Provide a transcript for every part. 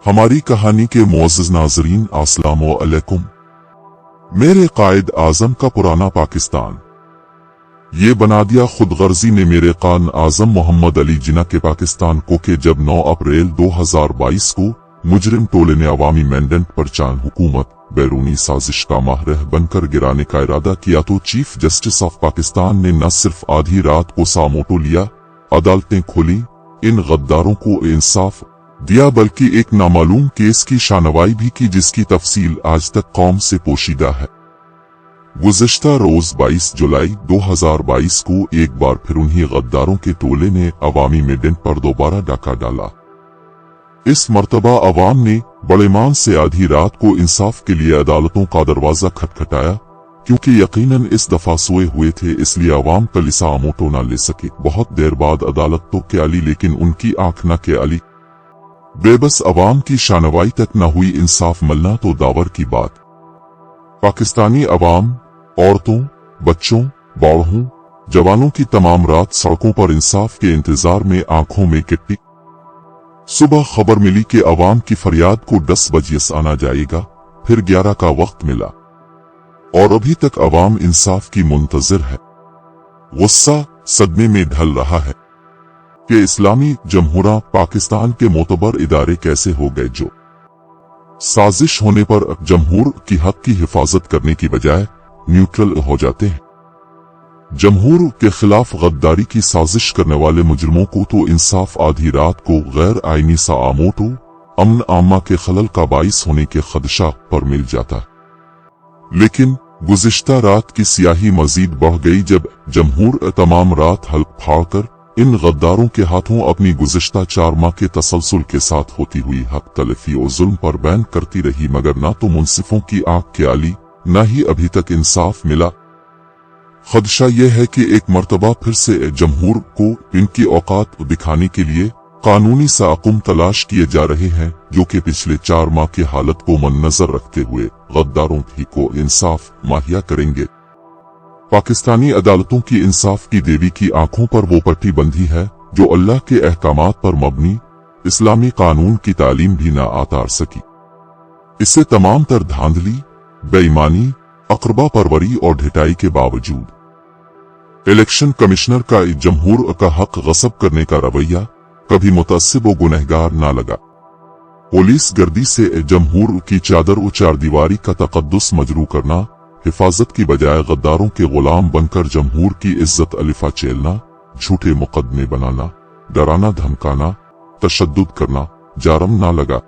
हमारी कहानी के मुअज़्ज़ज़ नाज़रीन अस्सलामु अलैकुम। मेरे कायद आज़म का पुराना पाकिस्तान। ये बना दिया खुदगर्जी ने मेरे कान आज़म मोहम्मद अली जिन्ना के पाकिस्तान को कि जब 9 अप्रैल 2022 को मुजरिम टोले ने अवामी मैंडेट पर चांद हुकूमत बैरूनी साजिश का माहर बनकर गिराने का इरादा किया तो चीफ जस्टिस ऑफ पाकिस्तान ने न सिर्फ आधी रात को सामोटो लिया, अदालतें खोली, इन गद्दारों को इंसाफ दिया, बल्कि एक नामालूम केस की शानवाई भी की जिसकी तफसील आज तक कौम से पोशीदा है। गुज़िश्ता रोज 22 जुलाई 2022 को एक बार फिर उन्हीं गद्दारों के टोले ने अवामी मैंडेट पर दोबारा डाका डाला। इस मर्तबा अवाम ने बड़े मान से आधी रात को इंसाफ के लिए अदालतों का दरवाजा खटखटाया, क्योंकि यकीनन इस दफा सोए हुए थे, इसलिए अवाम कलिसा आमोटो न ले सके। बहुत देर बाद अदालत तो के अली, लेकिन उनकी आंख न के अली। बेबस अवाम की शानवाई तक न हुई, इंसाफ मिलना तो दावर की बात। पाकिस्तानी अवाम, औरतों, बच्चों, बूढ़ों, जवानों की तमाम रात सड़कों पर इंसाफ के इंतजार में आंखों में किट्टी। सुबह खबर मिली कि अवाम की फरियाद को 10 बजे आना जाएगा, फिर 11 का वक्त मिला और अभी तक अवाम इंसाफ की मुंतजिर है। गुस्सा सदमे में ढल रहा है कि इस्लामी जमहूरा पाकिस्तान के मोतबर इदारे कैसे हो गए जो साजिश होने पर जमहूर की हक की हिफाजत करने की बजाय न्यूट्रल हो जाते हैं। जमहूर के खिलाफ गद्दारी की साजिश करने वाले मुजरिमों को तो इंसाफ आधी रात को गैर आईनी सामोटो अमन आमा के खलल का बाइस होने के खदशा पर मिल जाता है। लेकिन गुज़िश्ता रात की सियाही मजीद बढ़ गई जब जमहूर तमाम रात हल्क फाड़कर इन गद्दारों के हाथों अपनी गुज़िश्ता 4 माह के तसलसल के साथ होती हुई हक तलफी और जुल्म पर बैन करती रही, मगर न तो मुंसिफों की आंख के आली, न ही अभी तक इंसाफ मिला। खदशा यह है कि एक मर्तबा फिर से जमहूर को इनकी औकात दिखाने के लिए कानूनी साकुम तलाश किए जा रहे हैं, जो कि पिछले 4 माह की हालत को मद्देनजर रखते हुए गद्दारों ही को इंसाफ मुहैया करेंगे। पाकिस्तानी अदालतों की इंसाफ की देवी की आंखों पर वो पट्टी बंधी है जो अल्लाह के अहकामात पर मबनी इस्लामी कानून की तालीम भी ना आतार सकी। इससे तमाम तर धांधली, बेईमानी, अकरबा परवरी और ढिटाई के बावजूद इलेक्शन कमिश्नर का जमहूर का हक गस्ब करने का रवैया कभी मुतअस्सिब व गुनहगार ना लगा। पुलिस गर्दी से जमहूर की चादर व चारदीवारी का तकद्दुस मजरू करना, हिफाजत की बजाय गद्दारों के गुलाम बनकर जमहूर की इज्जत अलिफा चेलना, झूठे मुकदमे बनाना, डराना धमकाना, तशद्दुद करना जारम ना लगा।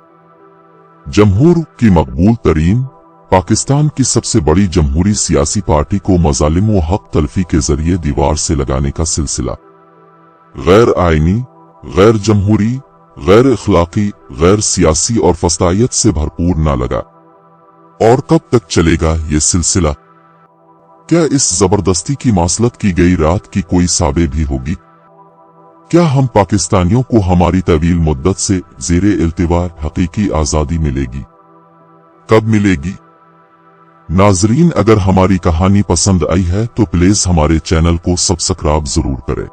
जमहूर की मकबूल तरीन पाकिस्तान की सबसे बड़ी जमहूरी सियासी पार्टी को मजालिम व हक तलफी के जरिए दीवार से लगाने का सिलसिला गैर आईनी, गैर जमहूरी, गैर अखलाकी, गैर सियासी और फसायत से भरपूर ना लगा। और कब तक चलेगा ये सिलसिला? क्या इस जबरदस्ती की मासलत की गई रात की कोई साबे भी होगी? क्या हम पाकिस्तानियों को हमारी तवील मुद्दत से ज़ेरे इल्तिवा हकीकी आजादी मिलेगी? कब मिलेगी? नाजरीन, अगर हमारी कहानी पसंद आई है तो प्लीज हमारे चैनल को सब्सक्राइब जरूर करें।